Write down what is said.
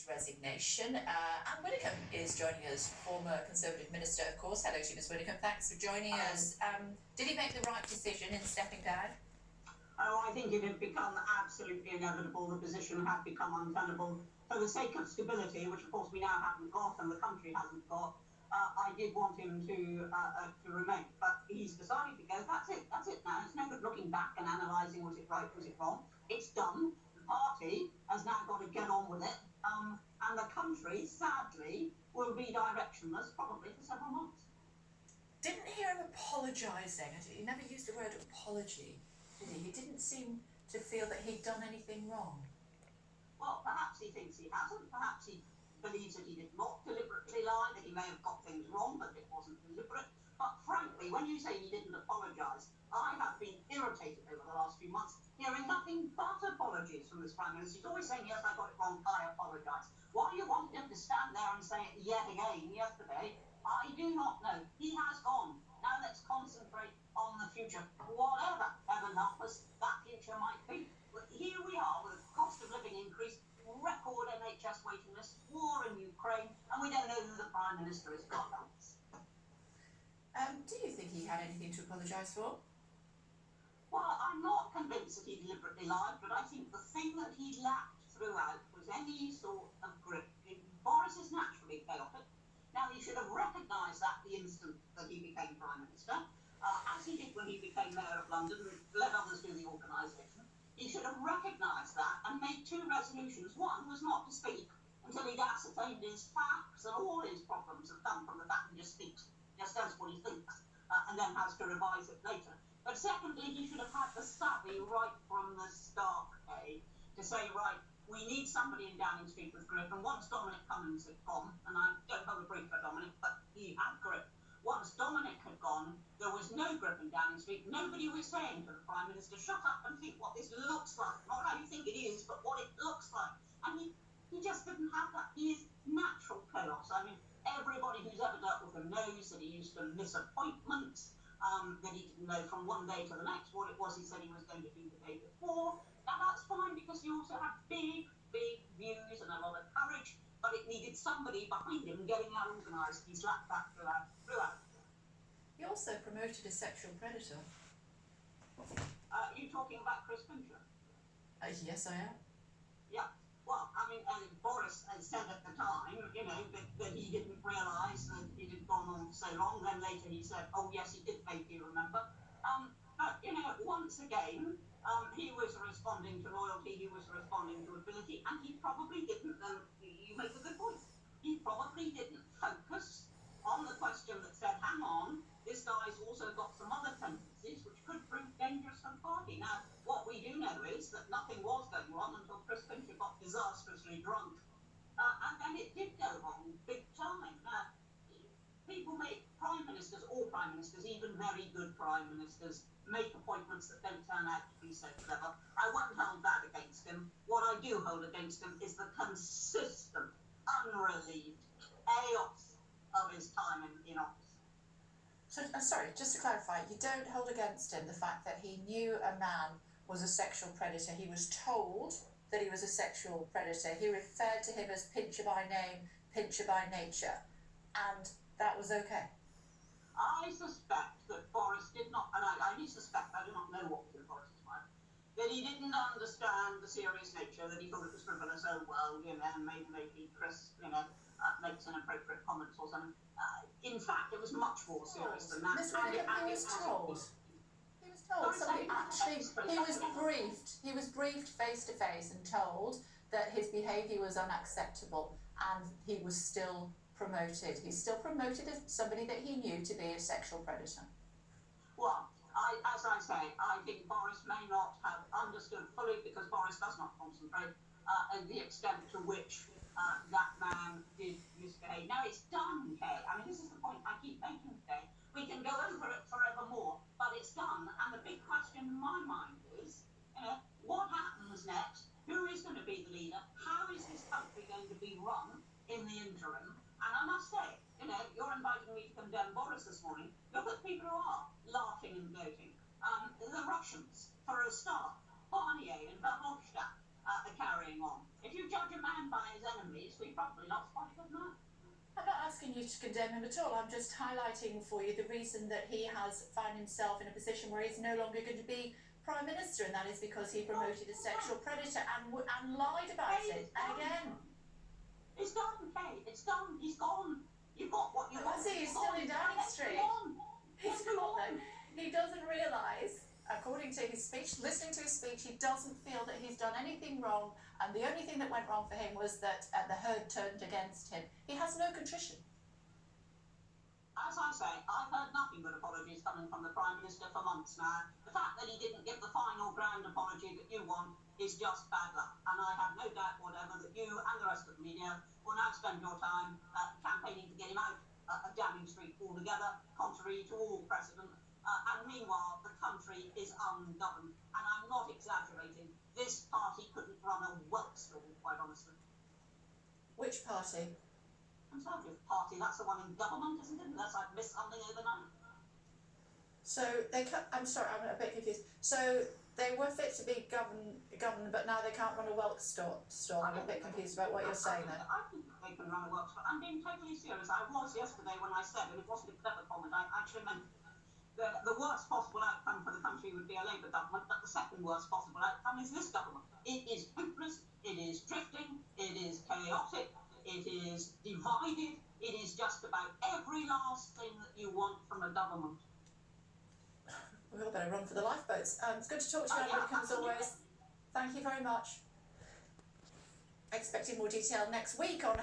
resignation. Anne Widdecombe is joining us, former Conservative Minister, of course. Hello to you, Ms Widdecombe. Thanks for joining us. Did he make the right decision in stepping down? Oh, I think it had become absolutely inevitable. The position had become untenable. For the sake of stability, which of course we now haven't got and the country hasn't got, I did want him to remain. But he's decided to go. That's it now. It's no good looking back and analysing, was it right, was it wrong? It's done. The party has now got to get on with it. And the country, sadly, will be directionless probably for several months. Didn't hear him apologising. He never used the word apology, did he? He didn't seem to feel that he'd done anything wrong. Well, perhaps he thinks he hasn't. Perhaps he believes that he did not deliberately lie, that he may have got things wrong, but it wasn't deliberate. But frankly, when you say he didn't apologise, I have been irritated over the last few months hearing nothing but apologies from this Prime Minister. He's always saying, yes, I got it wrong, I apologise. Why you want him to stand there and say it yet again yesterday, I do not know. He has gone. Now let's concentrate on the future. Whatever, heaven help us, that future might be. But here we are with a cost of living increase, record NHS waiting lists, war in Ukraine, and we don't know who the Prime Minister is. God help us. Do you think he had anything to apologise for? Well, I'm not convinced that he deliberately lied, but I think the thing that he lacked throughout was any sort of grip. Boris is naturally chaotic. Now, he should have recognised that the instant that he became Prime Minister, as he did when he became Mayor of London and let others do the organisation. He should have recognised that and made two resolutions. One was not to speak until he'd ascertained his facts, and all his problems have come from the fact he just speaks, just says what he thinks, and then has to revise it later. But secondly, he should have had the savvy right from the start, to say, right, we need somebody in Downing Street with grip. And once Dominic Cummings had gone, and I don't hold a brief for Dominic, but he had grip. Once Dominic had gone, there was no grip in Downing Street. Nobody was saying to the Prime Minister, shut up and think what this looks like. Not how you think it is, but what it looks like. And he just didn't have that. He is natural chaos. I mean, everybody who's ever dealt with him knows that he used to miss appointments, that he didn't know from one day to the next what it was he said he was going to do the day before. Now, that's fine because he also had big views and a lot of courage, but it needed somebody behind him getting that organised. He's lacked that throughout. He also promoted a sexual predator. Are you talking about Chris Pincher? Yes, I am. Yeah. Well, I mean, Boris had said at the time, that he didn't realise that it had gone on for so long. Then later he said, oh, yes, he did make you remember. But, once again, he was responding to loyalty, he was responding to ability, and he probably didn't, you make a good point, he probably didn't focus on the question that said, hang on, this guy's also got some other tendencies which could prove dangerous for the party. Now, what we do know is that nothing was going wrong until Chris Pincher got disastrously drunk. And then it did go wrong big time. People make prime ministers, all prime ministers, even very good prime ministers, make appointments that don't turn out to be so clever. I won't hold that against him. What I do hold against him is the consistent, unrelieved chaos of his time in office. So, sorry, just to clarify, you don't hold against him the fact that he knew a man was a sexual predator. He was told that he was a sexual predator. He referred to him as Pincher by name, Pincher by nature, and that was okay. I suspect that Boris did not, and I only suspect, I do not know what was in Boris's mind, that he didn't understand the serious nature, that he thought it was frivolous, oh well, maybe Chris, makes inappropriate comments or something. In fact, it was much more serious than that. Ms Widdecombe, he was told. He was told. He was briefed face to face and told that his behaviour was unacceptable, and he was still promoted. He's still promoted as somebody that he knew to be a sexual predator. Well, as I say, I think Boris may not have understood fully, because Boris does not concentrate, the extent to which that man did misbehave. Now, it's done, Kay. I mean, this is the point I keep making today. We can go over it forevermore, but it's done. And the big question in my mind is, what happens next? Who is going to be the leader? How is this country going to be run in the interim? And I must say, you're inviting me to condemn Boris this morning. Look at people who are laughing and gloating. The Russians, for a start, Barnier and Verhofstadt are carrying on. If you judge a man by his enemies, we you to condemn him at all. I'm just highlighting for you the reason that he has found himself in a position where he's no longer going to be Prime Minister, and that is because he promoted a sexual predator and lied about it. And again, it's done, Kate. It's done. He's gone. You've got what you want. he's still in Downing Street. He's gone though. He doesn't realise, according to his speech, listening to his speech, he doesn't feel that he's done anything wrong, and the only thing that went wrong for him was that the herd turned against him. He has no contrition. As I say, I've heard nothing but apologies coming from the Prime Minister for months now. The fact that he didn't give the final grand apology that you want is just bad luck. And I have no doubt whatever that you and the rest of the media will now spend your time campaigning to get him out of Downing Street altogether, contrary to all precedent. And meanwhile, the country is ungoverned. And I'm not exaggerating. This party couldn't run a Widdecombe, quite honestly. Which party? Conservative Party, that's the one in government, isn't it? Unless I've missed something overnight. So I'm sorry, I'm a bit confused. So they were fit to be governed, but now they can't run a Widdecombe store. I'm a bit confused about what you're saying there. I think they can run a Widdecombe. I'm being totally serious. I was yesterday when I said, and it wasn't a clever comment, I actually meant the worst possible outcome for the country would be a Labour government, but the second worst possible outcome is this government. It is hopeless, it is drifting, it is chaotic, it is divided, it is just about every last thing that you want from a government. We all better run for the lifeboats. It's good to talk to you, Widdecombe, as always. Thank you very much. Expecting more detail next week on